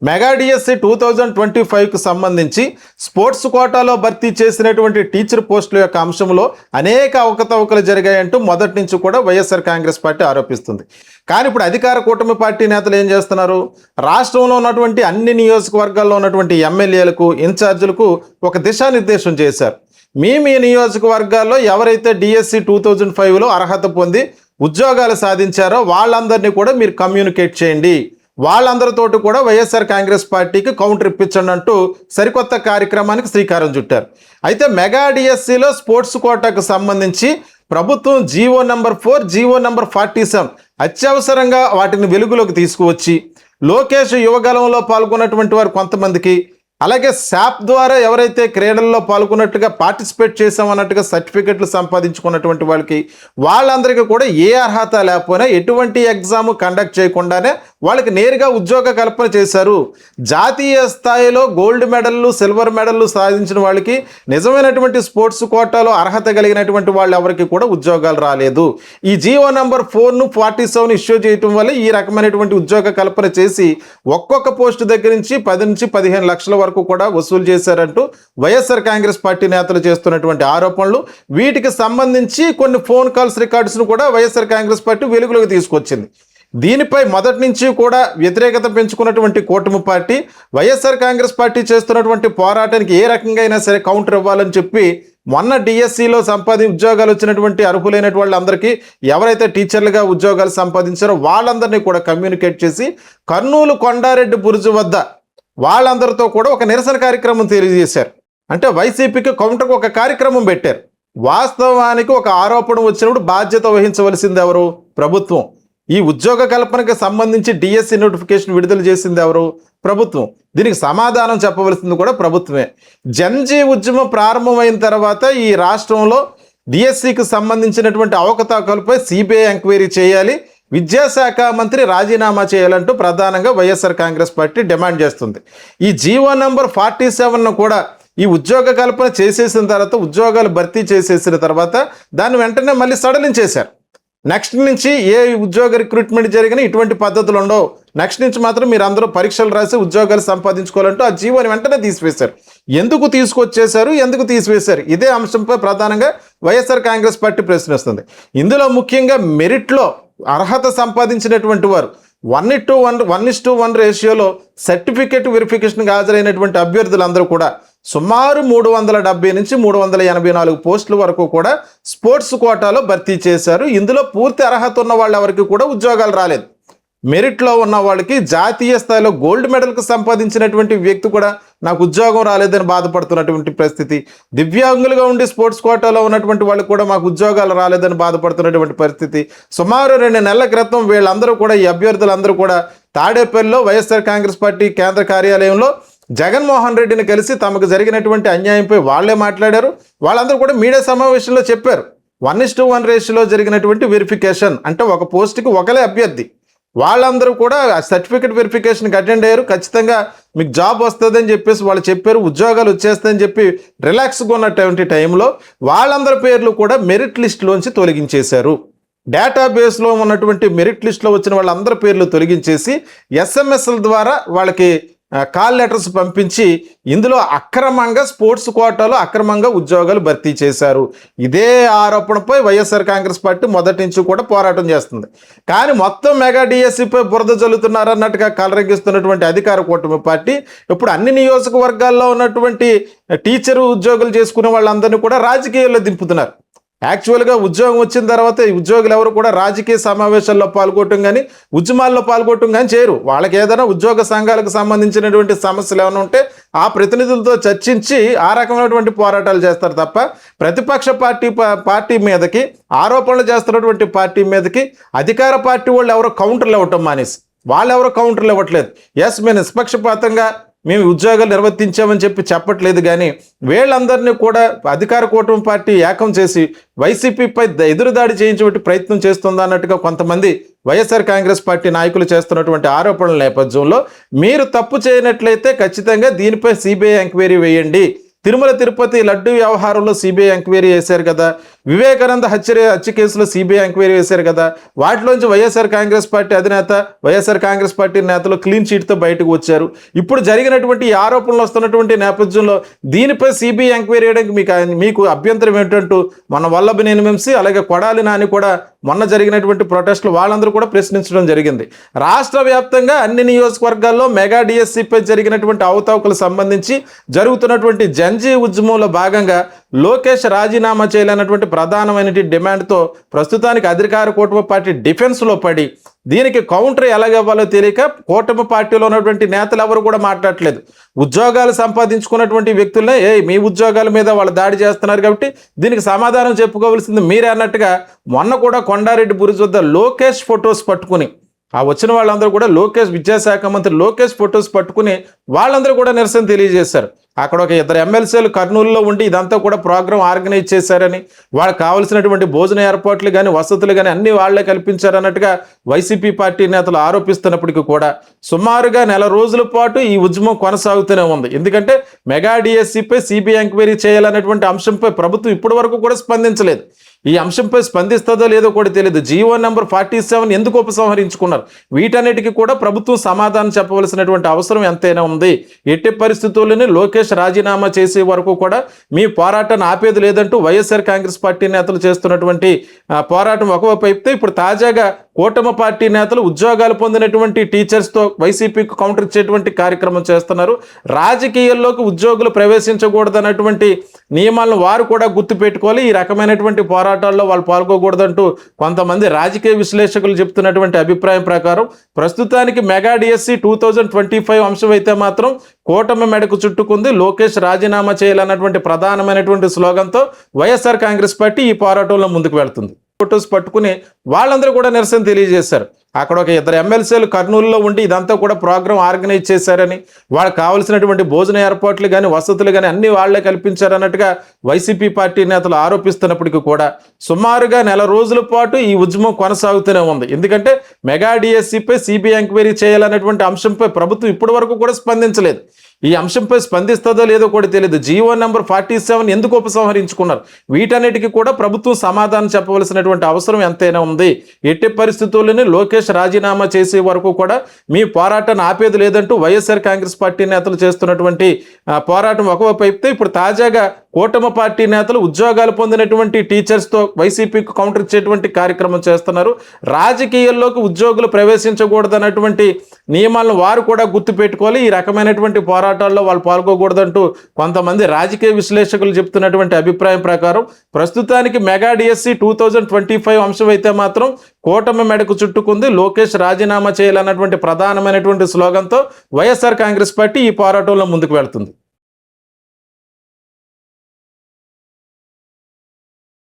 Mega DSC 2025కు సంబంధించి sports కోటాలో భర్తీ చేసినటువంటి టీచర్ పోస్టుల యొక్క అంశంలో అనేక అవకతవకలు జరిగాయంటూ మొదటి నుంచి కూడా వైఎస్ఆర్ కాంగ్రెస్ పార్టీ ఆరోపిస్తుంది. కానీ ఇప్పుడు అధికార కూటమి పార్టీ నేతలు ఏం చేస్తున్నారు? రాష్ట్రంలో ఉన్నటువంటి అన్ని నియోజకవర్గాల్లో ఉన్నటువంటి ఎమ్మెల్యేలకు, ఇన్ఛార్జీలకు ఒక దిశానిర్దేశం చేశారు. మీ నియోజకవర్గాల్లో ఎవరైతే డిఎస్సి 2005లో అర్హత పొంది ఉద్యోగాలు సాధించారో వాళ్ళందరినీ కూడా మీరు కమ్యూనికేట్ చేయండి, వాళ్ళందరితోటి కూడా వైఎస్ఆర్ కాంగ్రెస్ పార్టీకి కౌంటర్ ఇప్పించండి అంటూ సరికొత్త కార్యక్రమానికి శ్రీకారం చుట్టారు. అయితే మెగా డిఎస్సిలో స్పోర్ట్స్ కోటాకు సంబంధించి ప్రభుత్వం జీవో నెంబర్ 4, జీవో నెంబర్ 47 అత్యవసరంగా వాటిని వెలుగులోకి తీసుకువచ్చి లోకేష్ యువగలంలో పాల్గొన్నటువంటి వారు కొంతమందికి, అలాగే శాప్ ద్వారా ఎవరైతే క్రీడల్లో పాల్గొన్నట్టుగా పార్టిసిపేట్ చేసామన్నట్టుగా సర్టిఫికెట్లు సంపాదించుకున్నటువంటి వాళ్ళందరికీ కూడా ఏ అర్హత లేకపోయినా ఎటువంటి ఎగ్జామ్ కండక్ట్ చేయకుండానే వాళ్ళకి నేరుగా ఉద్యోగ కల్పన చేశారు. జాతీయ స్థాయిలో గోల్డ్ మెడల్లు, సిల్వర్ మెడల్లు సాధించిన వాళ్ళకి, నిజమైనటువంటి స్పోర్ట్స్ కోటాలో అర్హత కలిగినటువంటి వాళ్ళు ఎవరికి కూడా ఉద్యోగాలు రాలేదు. ఈ జీవో నెంబర్ 4ను 47 ఇష్యూ చేయటం వల్ల ఈ రకమైనటువంటి ఉద్యోగ కల్పన చేసి ఒక్కొక్క పోస్టు దగ్గర నుంచి 10 నుంచి 15 లక్షల వరకు కూడా వసూలు చేశారంటూ వైఎస్ఆర్ కాంగ్రెస్ పార్టీ నేతలు చేస్తున్నటువంటి ఆరోపణలు, వీటికి సంబంధించి కొన్ని ఫోన్ కాల్స్ రికార్డ్స్ను కూడా వైఎస్ఆర్ కాంగ్రెస్ పార్టీ వెలుగులోకి తీసుకొచ్చింది. దీనిపై మొదటి నుంచి కూడా వ్యతిరేకత పెంచుకున్నటువంటి కూటమి పార్టీ వైఎస్ఆర్ కాంగ్రెస్ పార్టీ చేస్తున్నటువంటి పోరాటానికి ఏ రకంగా అయినా సరే కౌంటర్ ఇవ్వాలని చెప్పి మొన్న డిఎస్సిలో ఉద్యోగాలు వచ్చినటువంటి అర్హులైనటువంటి వాళ్ళందరికీ, ఎవరైతే టీచర్లుగా ఉద్యోగాలు సంపాదించారో వాళ్ళందరినీ కూడా కమ్యూనికేట్ చేసి కర్నూలు కొండారెడ్డి బురుజు వద్ద వాళ్ళందరితో కూడా ఒక నిరసన కార్యక్రమం తెలియజేశారు. అంటే వైసీపీకి కౌంటర్కి ఒక కార్యక్రమం పెట్టారు. వాస్తవానికి ఒక ఆరోపణ వచ్చినప్పుడు బాధ్యత వహించవలసింది ఎవరు? ప్రభుత్వం. ఈ ఉద్యోగ కల్పనకు సంబంధించి డిఎస్సి నోటిఫికేషన్ విడుదల చేసింది ఎవరు? ప్రభుత్వం. దీనికి సమాధానం చెప్పవలసింది కూడా ప్రభుత్వమే. జన్జీ ఉద్యమం ప్రారంభమైన తర్వాత ఈ రాష్ట్రంలో డిఎస్సికి సంబంధించినటువంటి అవకతవకలపై సిబిఐ ఎంక్వైరీ చేయాలి, విద్యాశాఖ మంత్రి రాజీనామా చేయాలంటూ ప్రధానంగా వైఎస్ఆర్ కాంగ్రెస్ పార్టీ డిమాండ్ చేస్తుంది. ఈ జీవో నెంబర్ 47ను కూడా ఈ ఉద్యోగ కల్పన చేసేసిన తర్వాత, ఉద్యోగాలు భర్తీ చేసేసిన తర్వాత దాన్ని వెంటనే మళ్ళీ సడలించేశారు. నెక్స్ట్ నుంచి ఏ ఉద్యోగ రిక్రూట్మెంట్ జరిగినా ఇటువంటి పద్ధతులు ఉండవు, నెక్స్ట్ నుంచి మాత్రం మీరు అందరూ పరీక్షలు రాసి ఉద్యోగాలు సంపాదించుకోవాలంటూ ఆ జీవోని వెంటనే తీసివేశారు. ఎందుకు తీసుకొచ్చేశారు, ఎందుకు తీసివేశారు? ఇదే అంశంపై ప్రధానంగా వైఎస్ఆర్ కాంగ్రెస్ పార్టీ ప్రశ్నిస్తుంది. ఇందులో ముఖ్యంగా మెరిట్లో అర్హత సంపాదించినటువంటి వారు 1:1 రేషియోలో సర్టిఫికేట్ వెరిఫికేషన్కి హాజరైనటువంటి అభ్యర్థులందరూ కూడా సుమారు 370 నుంచి 384 పోస్టుల వరకు కూడా స్పోర్ట్స్ కోటాలో భర్తీ చేశారు. ఇందులో పూర్తి అర్హత ఉన్న వాళ్ళు ఎవరికి కూడా ఉద్యోగాలు రాలేదు. మెరిట్లో ఉన్న వాళ్ళకి, జాతీయ స్థాయిలో గోల్డ్ మెడల్కు సంపాదించినటువంటి వ్యక్తి కూడా నాకు ఉద్యోగం రాలేదని బాధపడుతున్నటువంటి పరిస్థితి. దివ్యాంగులుగా ఉండి స్పోర్ట్స్ కోటాలో ఉన్నటువంటి వాళ్ళు కూడా మాకు ఉద్యోగాలు రాలేదని బాధపడుతున్నటువంటి పరిస్థితి. సుమారు 2 నెలల క్రితం వీళ్ళందరూ కూడా, ఈ అభ్యర్థులందరూ కూడా తాడేపల్లిలో వైఎస్ఆర్ కాంగ్రెస్ పార్టీ కేంద్ర కార్యాలయంలో జగన్మోహన్ రెడ్డిని కలిసి తమకు జరిగినటువంటి అన్యాయంపై వాళ్లే మాట్లాడారు. వాళ్ళందరూ కూడా మీడియా సమావేశంలో చెప్పారు, 1:1 రేషియోలో జరిగినటువంటి వెరిఫికేషన్ అంటే ఒక పోస్టుకి ఒకలే అభ్యర్థి, వాళ్ళందరూ కూడా సర్టిఫికేట్ వెరిఫికేషన్కి అటెండ్ అయ్యారు, ఖచ్చితంగా మీకు జాబ్ వస్తుందని చెప్పేసి వాళ్ళు చెప్పారు, ఉద్యోగాలు వచ్చేస్తాయని చెప్పి రిలాక్స్గా ఉన్నటువంటి టైంలో వాళ్ళందరి పేర్లు కూడా మెరిట్ లిస్టులోంచి తొలగించేశారు. డేటాబేస్లో ఉన్నటువంటి మెరిట్ లిస్టులో వచ్చిన వాళ్ళందరి పేర్లు తొలగించేసి ఎస్ఎంఎస్ల ద్వారా వాళ్ళకి కాల్ లెటర్స్ పంపించి ఇందులో అక్రమంగా స్పోర్ట్స్ కోటాలో అక్రమంగా ఉద్యోగాలు భర్తీ చేశారు. ఇదే ఆరోపణపై వైఎస్ఆర్ కాంగ్రెస్ పార్టీ మొదటి నుంచి కూడా పోరాటం చేస్తుంది. కానీ మొత్తం మెగా డిఎస్సిపై బురద జల్లుతున్నారన్నట్టుగా కలరగిస్తున్నటువంటి అధికార కూటమి పార్టీ ఇప్పుడు అన్ని నియోజకవర్గాల్లో ఉన్నటువంటి టీచరు ఉద్యోగులు చేసుకునే వాళ్ళందరినీ కూడా రాజకీయాల్లో దింపుతున్నారు. యాక్చువల్గా ఉద్యోగం వచ్చిన తర్వాత ఈ ఉద్యోగులు ఎవరు కూడా రాజకీయ సమావేశాల్లో పాల్గొనడం కానీ, ఉద్యమాల్లో పాల్గొనడం కానీ చేయరు. వాళ్ళకి ఏదైనా ఉద్యోగ సంఘాలకు సంబంధించినటువంటి సమస్యలు ఏమైనా ఉంటే ఆ ప్రతినిధులతో చర్చించి ఆ రకమైనటువంటి పోరాటాలు చేస్తారు తప్ప ప్రతిపక్ష పార్టీ మీదకి, ఆరోపణలు చేస్తున్నటువంటి పార్టీ మీదకి అధికార పార్టీ వాళ్ళు ఎవరో కౌంటర్లు ఇవ్వటం మానేసి, వాళ్ళు ఎవరో కౌంటర్లు ఇవ్వట్లేదు. ఎస్, మేము నిష్పక్షపాతంగా మేము ఉద్యోగాలు నిర్వర్తించామని చెప్పట్లేదు, కానీ వీళ్ళందరినీ కూడా అధికార కూటమి పార్టీ ఏకం చేసి వైసీపీపై ఎదురుదాడి చేయించే ప్రయత్నం చేస్తుందా అన్నట్టుగా కొంతమంది వైఎస్ఆర్ కాంగ్రెస్ పార్టీ నాయకులు చేస్తున్నటువంటి ఆరోపణల నేపథ్యంలో మీరు తప్పు చేయనట్లయితే ఖచ్చితంగా దీనిపై సిబిఐ ఎంక్వైరీ వేయండి, తిరుమల తిరుపతి లడ్డు వ్యవహారంలో సిబిఐ ఎంక్వైరీ చేశారు కదా, వివేకానంద హత్య కేసులో సిబిఐ ఎంక్వైరీ చేశారు కదా, వాటిలోంచి వైఎస్ఆర్ కాంగ్రెస్ పార్టీ అధినేత, వైఎస్ఆర్ కాంగ్రెస్ పార్టీ నేతలు క్లీన్ చీట్తో బయటకు వచ్చారు. ఇప్పుడు జరిగినటువంటి ఈ ఆరోపణలు వస్తున్నటువంటి నేపథ్యంలో దీనిపై సిబిఐ ఎంక్వైరీ చేయడానికి మీకు అభ్యంతరం ఏంటంటూ మన వల్లభనేని వంశీ అలాగే కొడాలి నాని కూడా మొన్న జరిగినటువంటి ప్రొటెస్టులు వాళ్ళందరూ కూడా ప్రశ్నించడం జరిగింది. రాష్ట్ర వ్యాప్తంగా అన్ని నియోజకవర్గాల్లో మెగా డిఎస్సిపై జరిగినటువంటి అవకతవకలకు సంబంధించి జరుగుతున్నటువంటి జంజీ ఉద్యమంలో భాగంగా లోకేష్ రాజీనామా చేయాలన్నటువంటి ప్రధానమైన డిమాండ్తో ప్రస్తుతానికి అధికార కూటమి పార్టీ డిఫెన్స్లో పడి దీనికి కౌంటర్ ఎలాగవ్వాలో తెలియక కూటమి పార్టీలో ఉన్నటువంటి నేతలు ఎవరు కూడా మాట్లాడట్లేదు. ఉద్యోగాలు సంపాదించుకున్నటువంటి వ్యక్తులనే మీ ఉద్యోగాల మీద వాళ్ళు దాడి చేస్తున్నారు కాబట్టి దీనికి సమాధానం చెప్పుకోవాల్సింది మీరే అన్నట్టుగా మొన్న కూడా కొండారెడ్డి బురుజు వద్ద లోకేష్ ఫొటోస్ పట్టుకుని వచ్చిన వాళ్ళందరూ కూడా విద్యాశాఖ మంత్రి లోకేష్ ఫొటోస్ పట్టుకుని వాళ్ళందరూ కూడా నిరసన తెలియజేశారు. అక్కడ ఒక 2 ఎమ్మెల్సీలు కర్నూలులో ఉండి ఇదంతా కూడా ప్రోగ్రాం ఆర్గనైజ్ చేశారని, వాళ్ళకి కావాల్సినటువంటి భోజన ఏర్పాట్లు కానీ వసతులు కానీ అన్ని వాళ్లే కల్పించారన్నట్టుగా వైసీపీ పార్టీ నేతలు ఆరోపిస్తున్నప్పటికీ కూడా సుమారుగా నెల రోజుల పాటు ఈ ఉద్యమం కొనసాగుతూనే ఉంది. ఎందుకంటే మెగా డిఎస్సిపై సిబిఐ ఎంక్వైరీ చేయాలన్నటువంటి అంశంపై ప్రభుత్వం ఇప్పటి వరకు కూడా స్పందించలేదు. ఈ అంశంపై స్పందిస్తుందో లేదో కూడా తెలియదు. జీవో నెంబర్ 47 ఎందుకు ఉపసంహరించుకున్నారు, వీటన్నిటికీ కూడా ప్రభుత్వం సమాధానం చెప్పవలసినటువంటి అవసరం ఎంతైనా ఉంది. ఎట్టి పరిస్థితుల్లోనే లోకేష్ రాజీనామా చేసే వరకు కూడా మీ పోరాటాన్ని ఆపేది లేదంటూ వైఎస్ఆర్ కాంగ్రెస్ పార్టీ నేతలు చేస్తున్నటువంటి పోరాటం ఒకవైపు అయితే, ఇప్పుడు తాజాగా కూటమి పార్టీ నేతలు ఉద్యోగాలు పొందినటువంటి టీచర్స్తో వైసీపీకి కౌంటర్ ఇచ్చేటువంటి కార్యక్రమం చేస్తున్నారు. రాజకీయాల్లోకి ఉద్యోగులు ప్రవేశించకూడదన్నటువంటి నియమాలను వారు కూడా గుర్తుపెట్టుకోవాలి. ఈ రకమైనటువంటి పోరాటాల్లో వాళ్ళు పాల్గొకూడదంటూ కొంతమంది రాజకీయ విశ్లేషకులు చెప్తున్నటువంటి అభిప్రాయం ప్రకారం ప్రస్తుతానికి మెగా డిఎస్సి 2025 అంశం అయితే మాత్రం కూటమి మెడకు చుట్టుకుంది. లోకేష్ రాజీనామా చేయాలన్నటువంటి ప్రధానమైనటువంటి స్లోగన్తో వైఎస్ఆర్ కాంగ్రెస్ పార్టీ ఈ పోరాటంలో ముందుకు వెళ్తుంది. ఫొటోస్ పట్టుకుని వాళ్ళందరూ కూడా నిరసన తెలియజేశారు. అక్కడ ఒక 2 ఎమ్మెల్సీలు కర్నూలులో ఉండి ఇదంతా కూడా ప్రోగ్రాం ఆర్గనైజ్ చేశారని, వాళ్ళకి కావాల్సినటువంటి భోజన ఏర్పాట్లు కానీ వసతులు కానీ అన్ని వాళ్లే కల్పించారన్నట్టుగా వైసీపీ పార్టీ నేతలు ఆరోపిస్తున్నప్పటికీ కూడా సుమారుగా నెల రోజుల పాటు ఈ ఉద్యమం కొనసాగుతూనే ఉంది. ఎందుకంటే మెగా డిఎస్సిపై సిబిఐ ఎంక్వైరీ చేయాలన్నటువంటి అంశంపై ప్రభుత్వం ఇప్పటి వరకు కూడా స్పందించలేదు. ఈ అంశంపై స్పందిస్తుందో లేదో కూడా తెలియదు. జీవో నెంబర్ 47 ఎందుకు ఉపసంహరించుకున్నారు, వీటన్నిటికీ కూడా ప్రభుత్వం సమాధానం చెప్పవలసినటువంటి అవసరం ఎంతైనా ఉంది. ఎట్టి పరిస్థితుల్లోనే లోకేష్ రాజీనామా చేసే వరకు కూడా మీ పోరాటాన్ని ఆపేది లేదంటూ వైఎస్ఆర్ కాంగ్రెస్ పార్టీ నేతలు చేస్తున్నటువంటి పోరాటం ఒకవైపు అయితే, ఇప్పుడు తాజాగా కూటమి పార్టీ నేతలు ఉద్యోగాలు పొందినటువంటి టీచర్స్తో వైసీపీకి కౌంటర్ ఇచ్చేటువంటి కార్యక్రమం చేస్తున్నారు. రాజకీయాల్లోకి ఉద్యోగులు ప్రవేశించకూడదన్నటువంటి నియమాలను వారు కూడా గుర్తుపెట్టుకోవాలి. ఈ రకమైనటువంటి పోరాటాల్లో వాళ్ళు పాల్గొకూడదంటూ కొంతమంది రాజకీయ విశ్లేషకులు చెప్తున్నటువంటి అభిప్రాయం ప్రకారం ప్రస్తుతానికి మెగా డిఎస్సి 2025 అంశం అయితే మాత్రం కూటమి మెడకు చుట్టుకుంది. లోకేష్ రాజీనామా చేయాలన్నటువంటి ప్రధానమైనటువంటి స్లోగన్తో వైఎస్ఆర్ కాంగ్రెస్ పార్టీ ఈ పోరాటంలో ముందుకు వెళ్తుంది.